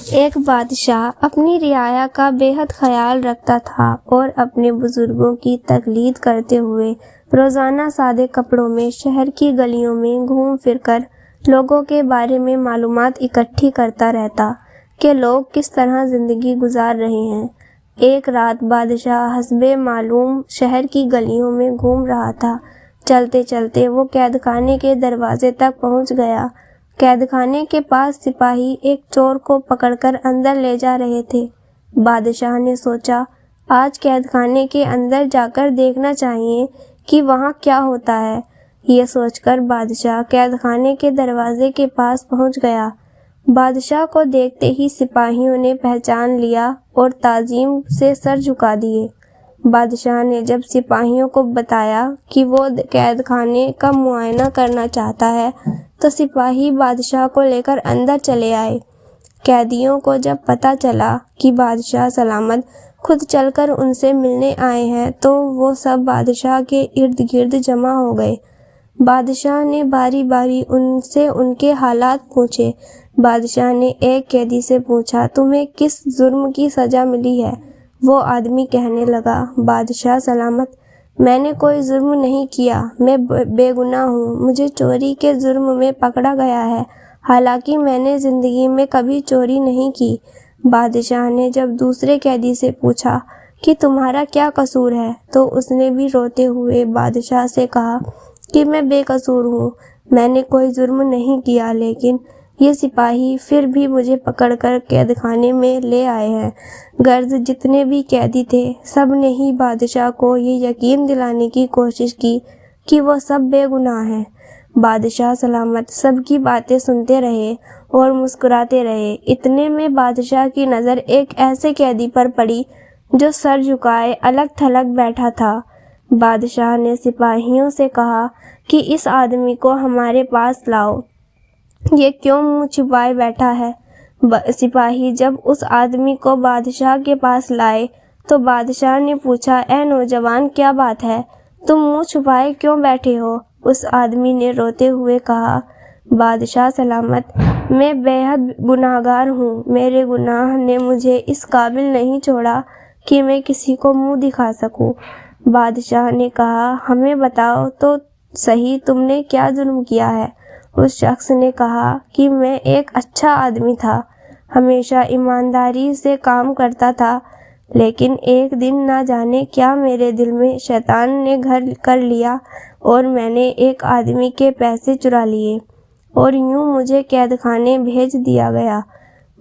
ایک بادشاہ اپنی رعایا کا بے حد خیال رکھتا تھا اور اپنے بزرگوں کی تقلید کرتے ہوئے روزانہ سادے کپڑوں میں شہر کی گلیوں میں گھوم پھر کر لوگوں کے بارے میں معلومات اکٹھی کرتا رہتا کہ لوگ کس طرح زندگی گزار رہے ہیں۔ ایک رات بادشاہ حسب معلوم شہر کی گلیوں میں گھوم رہا تھا۔ چلتے چلتے وہ قید خانے کے دروازے تک پہنچ گیا۔ قید خانے کے پاس سپاہی ایک چور کو پکڑ کر اندر لے جا رہے تھے۔ بادشاہ نے سوچا آج قید خانے کے اندر جا کر دیکھنا چاہیے کہ وہاں کیا ہوتا ہے۔ یہ سوچ کر بادشاہ قید خانے کے دروازے کے پاس پہنچ گیا۔ بادشاہ کو دیکھتے ہی سپاہیوں نے پہچان لیا اور تعظیم سے سر جھکا دیے۔ بادشاہ نے جب سپاہیوں کو بتایا کہ وہ قید خانے کا معائنہ کرنا چاہتا ہے تو سپاہی بادشاہ کو لے کر اندر چلے آئے۔ قیدیوں کو جب پتہ چلا کہ بادشاہ سلامت خود چل کر ان سے ملنے آئے ہیں تو وہ سب بادشاہ کے ارد گرد جمع ہو گئے۔ بادشاہ نے باری باری ان سے ان کے حالات پوچھے۔ بادشاہ نے ایک قیدی سے پوچھا تمہیں کس جرم کی سزا ملی ہے؟ وہ آدمی کہنے لگا بادشاہ سلامت میں نے کوئی جرم نہیں کیا، میں بے گناہ ہوں، مجھے چوری کے جرم میں پکڑا گیا ہے، حالانکہ میں نے زندگی میں کبھی چوری نہیں کی۔ بادشاہ نے جب دوسرے قیدی سے پوچھا کہ تمہارا کیا قصور ہے تو اس نے بھی روتے ہوئے بادشاہ سے کہا کہ میں بے قصور ہوں، میں نے کوئی جرم نہیں کیا، لیکن یہ سپاہی پھر بھی مجھے پکڑ کر قید خانے میں لے آئے ہیں۔ غرض جتنے بھی قیدی تھے سب نے ہی بادشاہ کو یہ یقین دلانے کی کوشش کی کہ وہ سب بے گناہ ہیں۔ بادشاہ سلامت سب کی باتیں سنتے رہے اور مسکراتے رہے۔ اتنے میں بادشاہ کی نظر ایک ایسے قیدی پر پڑی جو سر جھکائے الگ تھلگ بیٹھا تھا۔ بادشاہ نے سپاہیوں سے کہا کہ اس آدمی کو ہمارے پاس لاؤ، یہ کیوں منہ چھپائے بیٹھا ہے؟ سپاہی جب اس آدمی کو بادشاہ کے پاس لائے تو بادشاہ نے پوچھا اے نوجوان کیا بات ہے، تم منہ چھپائے کیوں بیٹھے ہو؟ اس آدمی نے روتے ہوئے کہا بادشاہ سلامت میں بے حد گناہگار ہوں، میرے گناہ نے مجھے اس قابل نہیں چھوڑا کہ میں کسی کو منہ دکھا سکوں۔ بادشاہ نے کہا ہمیں بتاؤ تو صحیح تم نے کیا جرم کیا ہے؟ اس شخص نے کہا کہ میں ایک اچھا آدمی تھا، ہمیشہ ایمانداری سے کام کرتا تھا، لیکن ایک دن نہ جانے کیا میرے دل میں شیطان نے گھر کر لیا اور میں نے ایک آدمی کے پیسے چرا لیے اور یوں مجھے قید خانے بھیج دیا گیا۔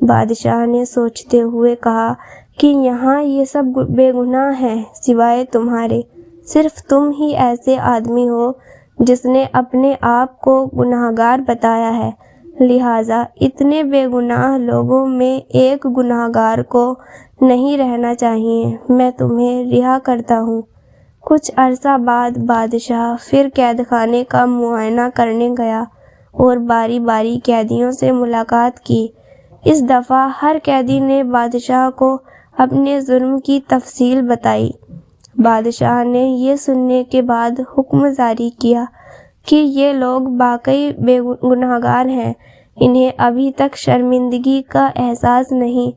بادشاہ نے سوچتے ہوئے کہا کہ یہاں یہ سب بے گناہ ہیں سوائے تمہارے، صرف تم ہی ایسے آدمی ہو جس نے اپنے آپ کو گناہگار بتایا ہے، لہٰذا اتنے بے گناہ لوگوں میں ایک گناہگار کو نہیں رہنا چاہیے، میں تمہیں رہا کرتا ہوں۔ کچھ عرصہ بعد بادشاہ پھر قید خانے کا معائنہ کرنے گیا اور باری باری قیدیوں سے ملاقات کی۔ اس دفعہ ہر قیدی نے بادشاہ کو اپنے جرم کی تفصیل بتائی۔ بادشاہ نے یہ سننے کے بعد حکم جاری کیا کہ یہ لوگ واقعی بے گناہگار ہیں، انہیں ابھی تک شرمندگی کا احساس نہیں،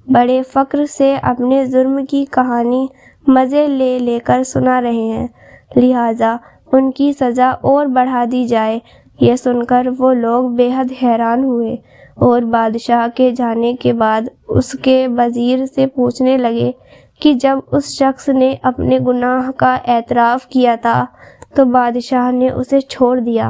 بڑے فخر سے اپنے جرم کی کہانی مزے لے لے کر سنا رہے ہیں، لہٰذا ان کی سزا اور بڑھا دی جائے۔ یہ سن کر وہ لوگ بے حد حیران ہوئے اور بادشاہ کے جانے کے بعد اس کے وزیر سے پوچھنے لگے کہ جب اس شخص نے اپنے گناہ کا اعتراف کیا تھا تو بادشاہ نے اسے چھوڑ دیا،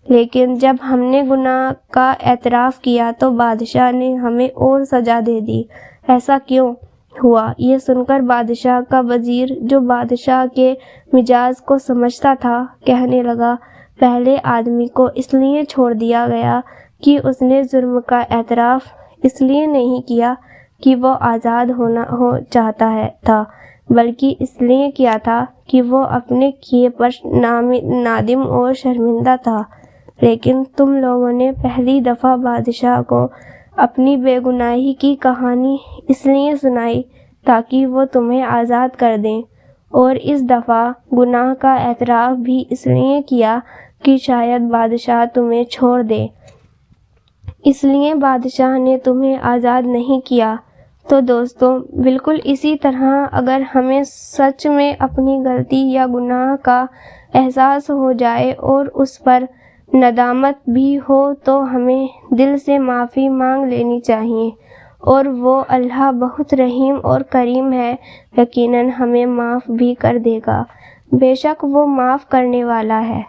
لیکن جب ہم نے گناہ کا اعتراف کیا تو بادشاہ نے ہمیں اور سزا دے دی، ایسا کیوں ہوا؟ یہ سن کر بادشاہ کا وزیر جو بادشاہ کے مزاج کو سمجھتا تھا کہنے لگا پہلے آدمی کو اس لیے چھوڑ دیا گیا کہ اس نے جرم کا اعتراف اس لیے نہیں کیا کہ وہ آزاد ہونا چاہتا تھا، بلکہ اس لیے کیا تھا کہ وہ اپنے کیے پر نادم اور شرمندہ تھا، لیکن تم لوگوں نے پہلی دفعہ بادشاہ کو اپنی بے گناہی کی کہانی اس لیے سنائی تاکہ وہ تمہیں آزاد کر دیں، اور اس دفعہ گناہ کا اعتراف بھی اس لیے کیا کہ شاید بادشاہ تمہیں چھوڑ دے۔ اس لیے بادشاہ نے تمہیں آزاد نہیں کیا۔ تو دوستو، بالکل اسی طرح اگر ہمیں سچ میں اپنی غلطی یا گناہ کا احساس ہو جائے اور اس پر ندامت بھی ہو تو ہمیں دل سے معافی مانگ لینی چاہیے، اور وہ اللہ بہت رحیم اور کریم ہے، یقیناً ہمیں معاف بھی کر دے گا، بے شک وہ معاف کرنے والا ہے۔